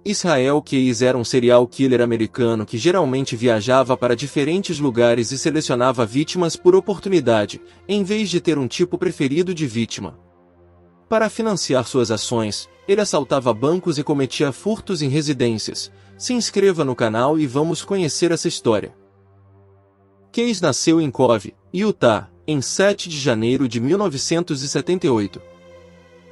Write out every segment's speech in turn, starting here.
Israel Keyes era um serial killer americano que geralmente viajava para diferentes lugares e selecionava vítimas por oportunidade, em vez de ter um tipo preferido de vítima. Para financiar suas ações, ele assaltava bancos e cometia furtos em residências. Se inscreva no canal e vamos conhecer essa história. Keyes nasceu em Cove, Utah, em 7 de janeiro de 1978.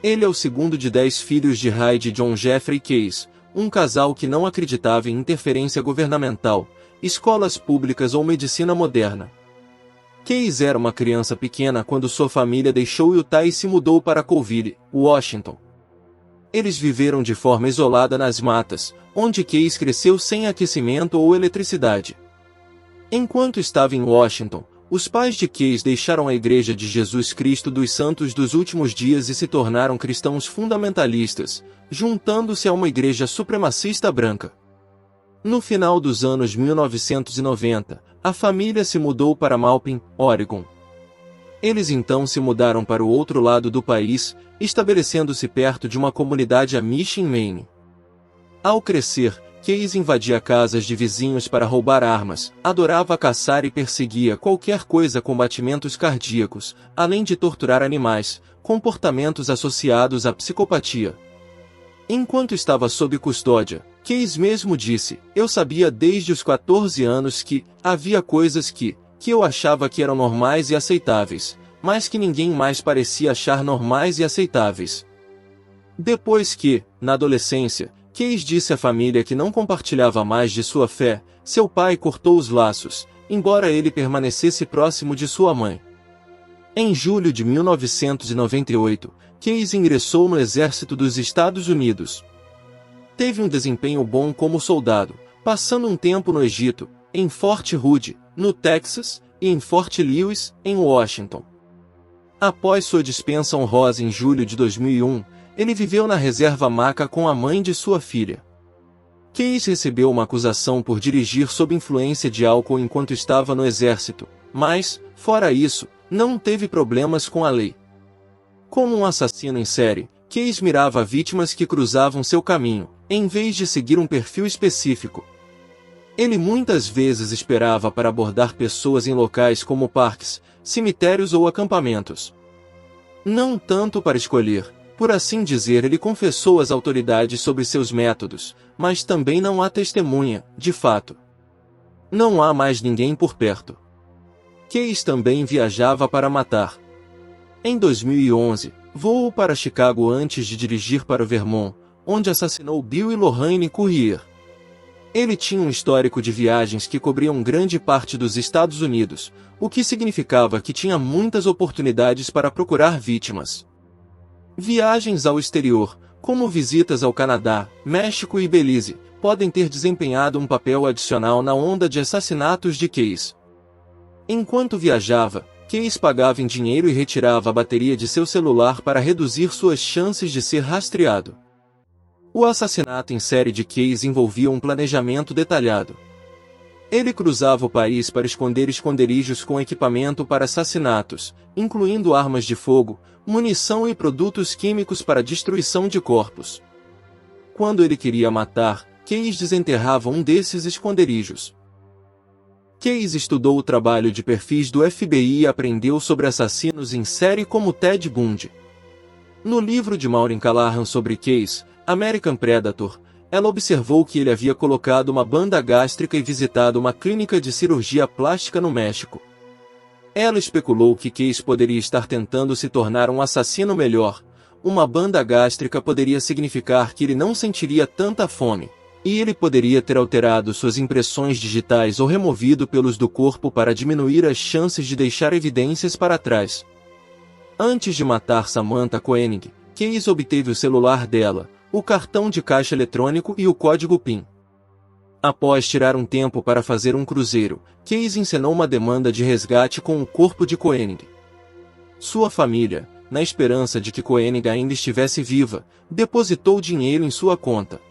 Ele é o segundo de 10 filhos de Hyde e John Jeffrey Keyes, um casal que não acreditava em interferência governamental, escolas públicas ou medicina moderna. Keyes era uma criança pequena quando sua família deixou Utah e se mudou para Colville, Washington. Eles viveram de forma isolada nas matas, onde Keyes cresceu sem aquecimento ou eletricidade. Enquanto estava em Washington, os pais de Keyes deixaram a Igreja de Jesus Cristo dos Santos dos Últimos Dias e se tornaram cristãos fundamentalistas, juntando-se a uma igreja supremacista branca. No final dos anos 1990, a família se mudou para Maupin, Oregon. Eles então se mudaram para o outro lado do país, estabelecendo-se perto de uma comunidade amish em Maine. Ao crescer, Keyes invadia casas de vizinhos para roubar armas, adorava caçar e perseguia qualquer coisa com batimentos cardíacos, além de torturar animais, comportamentos associados à psicopatia. Enquanto estava sob custódia, Keyes mesmo disse: "Eu sabia desde os 14 anos que havia coisas que eu achava que eram normais e aceitáveis, mas que ninguém mais parecia achar normais e aceitáveis." Depois que, na adolescência, Keyes disse à família que não compartilhava mais de sua fé, seu pai cortou os laços, embora ele permanecesse próximo de sua mãe. Em julho de 1998, Keyes ingressou no exército dos Estados Unidos. Teve um desempenho bom como soldado, passando um tempo no Egito, em Fort Hood, no Texas, e em Fort Lewis, em Washington. Após sua dispensa honrosa em julho de 2001, ele viveu na reserva Maca com a mãe de sua filha. Keyes recebeu uma acusação por dirigir sob influência de álcool enquanto estava no exército, mas, fora isso, não teve problemas com a lei. Como um assassino em série, Keyes mirava vítimas que cruzavam seu caminho, em vez de seguir um perfil específico. Ele muitas vezes esperava para abordar pessoas em locais como parques, cemitérios ou acampamentos. Não tanto para escolher, por assim dizer, ele confessou às autoridades sobre seus métodos, mas também não há testemunha, de fato. Não há mais ninguém por perto. Keyes também viajava para matar. Em 2011, voou para Chicago antes de dirigir para o Vermont, onde assassinou Bill e Lorraine Courier. Ele tinha um histórico de viagens que cobriam grande parte dos Estados Unidos, o que significava que tinha muitas oportunidades para procurar vítimas. Viagens ao exterior, como visitas ao Canadá, México e Belize, podem ter desempenhado um papel adicional na onda de assassinatos de Keyes. Enquanto viajava, Keyes pagava em dinheiro e retirava a bateria de seu celular para reduzir suas chances de ser rastreado. O assassinato em série de Keyes envolvia um planejamento detalhado. Ele cruzava o país para esconder esconderijos com equipamento para assassinatos, incluindo armas de fogo, munição e produtos químicos para destruição de corpos. Quando ele queria matar, Keyes desenterrava um desses esconderijos. Keyes estudou o trabalho de perfis do FBI e aprendeu sobre assassinos em série como Ted Bundy. No livro de Maureen Callahan sobre Keyes, American Predator, ela observou que ele havia colocado uma banda gástrica e visitado uma clínica de cirurgia plástica no México. Ela especulou que Keyes poderia estar tentando se tornar um assassino melhor. Uma banda gástrica poderia significar que ele não sentiria tanta fome, e ele poderia ter alterado suas impressões digitais ou removido pelos do corpo para diminuir as chances de deixar evidências para trás. Antes de matar Samantha Koenig, Keyes obteve o celular dela, o cartão de caixa eletrônico e o código PIN. Após tirar um tempo para fazer um cruzeiro, Keyes encenou uma demanda de resgate com o corpo de Koenig. Sua família, na esperança de que Koenig ainda estivesse viva, depositou dinheiro em sua conta.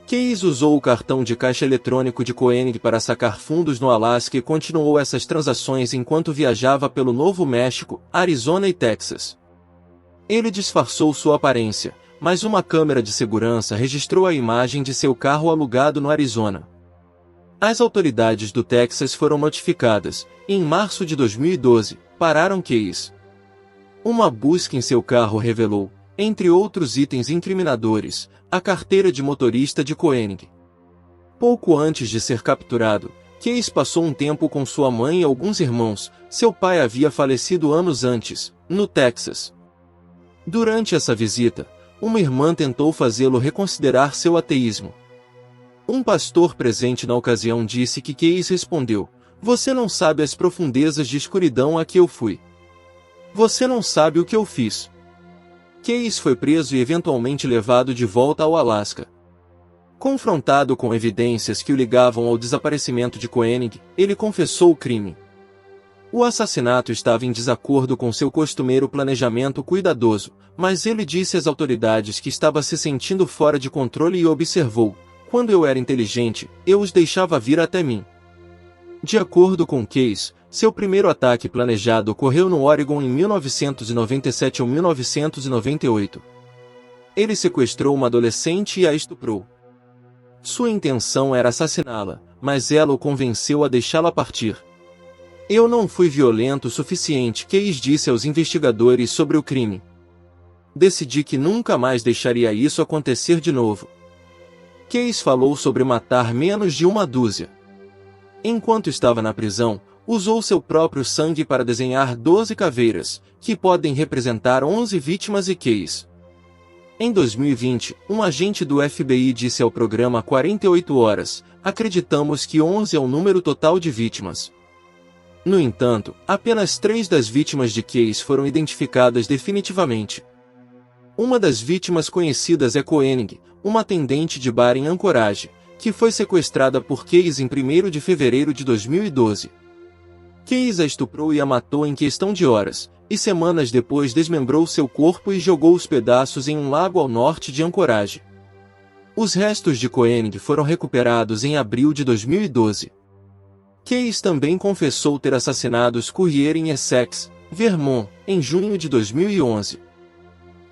Keyes usou o cartão de caixa eletrônico de Koenig para sacar fundos no Alasca e continuou essas transações enquanto viajava pelo Novo México, Arizona e Texas. Ele disfarçou sua aparência, mas uma câmera de segurança registrou a imagem de seu carro alugado no Arizona. As autoridades do Texas foram notificadas, e em março de 2012, pararam Case. Uma busca em seu carro revelou, entre outros itens incriminadores, a carteira de motorista de Koenig. Pouco antes de ser capturado, Case passou um tempo com sua mãe e alguns irmãos. Seu pai havia falecido anos antes, no Texas. Durante essa visita, uma irmã tentou fazê-lo reconsiderar seu ateísmo. Um pastor presente na ocasião disse que Case respondeu: "Você não sabe as profundezas de escuridão a que eu fui. Você não sabe o que eu fiz." Case foi preso e eventualmente levado de volta ao Alasca. Confrontado com evidências que o ligavam ao desaparecimento de Koenig, ele confessou o crime. O assassinato estava em desacordo com seu costumeiro planejamento cuidadoso, mas ele disse às autoridades que estava se sentindo fora de controle e observou: "Quando eu era inteligente, eu os deixava vir até mim." De acordo com Case, seu primeiro ataque planejado ocorreu no Oregon em 1997 ou 1998. Ele sequestrou uma adolescente e a estuprou. Sua intenção era assassiná-la, mas ela o convenceu a deixá-la partir. "Eu não fui violento o suficiente", Case disse aos investigadores sobre o crime. "Decidi que nunca mais deixaria isso acontecer de novo." Case falou sobre matar menos de uma dúzia. Enquanto estava na prisão, usou seu próprio sangue para desenhar 12 caveiras, que podem representar 11 vítimas e Case. Em 2020, um agente do FBI disse ao programa 48 Horas: "Acreditamos que 11 é o número total de vítimas." No entanto, apenas 3 das vítimas de Case foram identificadas definitivamente. Uma das vítimas conhecidas é Koenig, uma atendente de bar em Anchorage, que foi sequestrada por Case em 1º de fevereiro de 2012. Case a estuprou e a matou em questão de horas, e semanas depois desmembrou seu corpo e jogou os pedaços em um lago ao norte de Anchorage. Os restos de Koenig foram recuperados em abril de 2012. Case também confessou ter assassinado Scurrier em Essex, Vermont, em junho de 2011.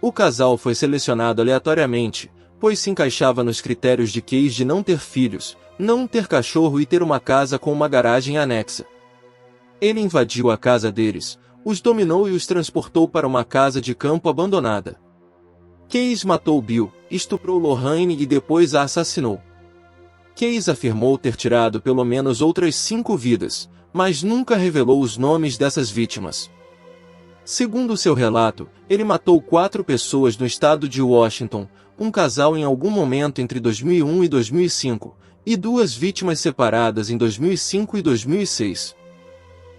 O casal foi selecionado aleatoriamente, pois se encaixava nos critérios de Case de não ter filhos, não ter cachorro e ter uma casa com uma garagem anexa. Ele invadiu a casa deles, os dominou e os transportou para uma casa de campo abandonada. Case matou Bill, estuprou Lorraine e depois a assassinou. Case afirmou ter tirado pelo menos outras 5 vidas, mas nunca revelou os nomes dessas vítimas. Segundo seu relato, ele matou 4 pessoas no estado de Washington, um casal em algum momento entre 2001 e 2005, e 2 vítimas separadas em 2005 e 2006.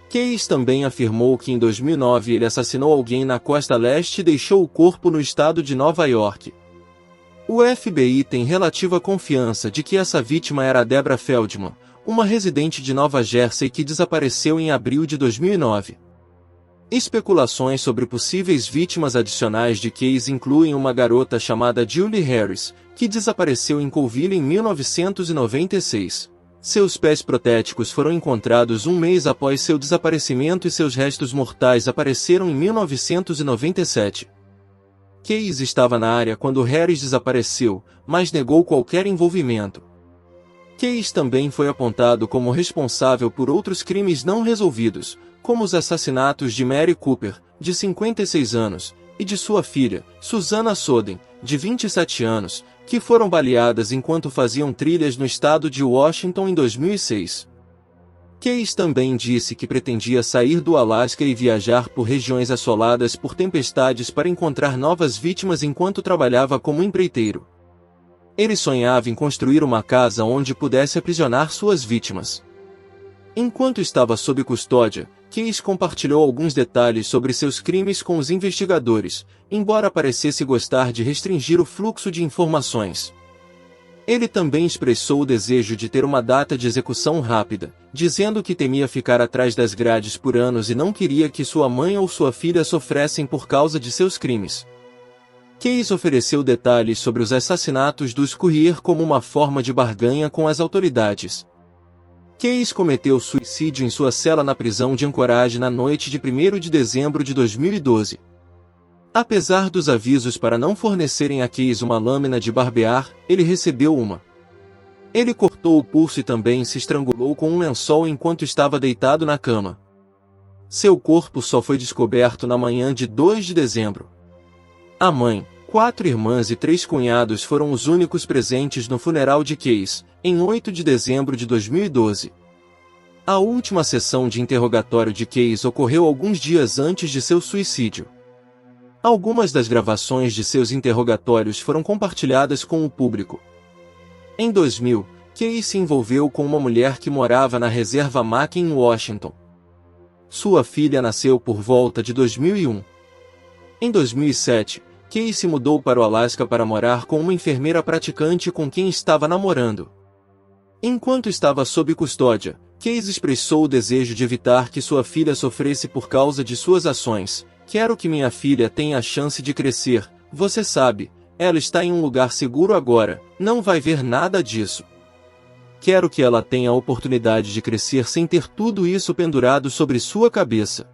Case também afirmou que em 2009 ele assassinou alguém na costa leste e deixou o corpo no estado de Nova York. O FBI tem relativa confiança de que essa vítima era Deborah Feldman, uma residente de Nova Jersey que desapareceu em abril de 2009. Especulações sobre possíveis vítimas adicionais de Case incluem uma garota chamada Julie Harris, que desapareceu em Colville em 1996. Seus pés protéticos foram encontrados um mês após seu desaparecimento e seus restos mortais apareceram em 1997. Case estava na área quando Harris desapareceu, mas negou qualquer envolvimento. Case também foi apontado como responsável por outros crimes não resolvidos, como os assassinatos de Mary Cooper, de 56 anos, e de sua filha, Susanna Soden, de 27 anos, que foram baleadas enquanto faziam trilhas no estado de Washington em 2006. Case também disse que pretendia sair do Alasca e viajar por regiões assoladas por tempestades para encontrar novas vítimas enquanto trabalhava como empreiteiro. Ele sonhava em construir uma casa onde pudesse aprisionar suas vítimas. Enquanto estava sob custódia, Case compartilhou alguns detalhes sobre seus crimes com os investigadores, embora parecesse gostar de restringir o fluxo de informações. Ele também expressou o desejo de ter uma data de execução rápida, dizendo que temia ficar atrás das grades por anos e não queria que sua mãe ou sua filha sofressem por causa de seus crimes. Case ofereceu detalhes sobre os assassinatos dos Scurrier como uma forma de barganha com as autoridades. Case cometeu suicídio em sua cela na prisão de Anchorage na noite de 1º de dezembro de 2012. Apesar dos avisos para não fornecerem a Case uma lâmina de barbear, ele recebeu uma. Ele cortou o pulso e também se estrangulou com um lençol enquanto estava deitado na cama. Seu corpo só foi descoberto na manhã de 2 de dezembro. A mãe, 4 irmãs e 3 cunhados foram os únicos presentes no funeral de Case, em 8 de dezembro de 2012. A última sessão de interrogatório de Case ocorreu alguns dias antes de seu suicídio. Algumas das gravações de seus interrogatórios foram compartilhadas com o público. Em 2000, Case se envolveu com uma mulher que morava na reserva Mack em Washington. Sua filha nasceu por volta de 2001. Em 2007, Case se mudou para o Alasca para morar com uma enfermeira praticante com quem estava namorando. Enquanto estava sob custódia, Case expressou o desejo de evitar que sua filha sofresse por causa de suas ações. Quero que minha filha tenha a chance de crescer, você sabe, ela está em um lugar seguro agora, não vai ver nada disso. Quero que ela tenha a oportunidade de crescer sem ter tudo isso pendurado sobre sua cabeça.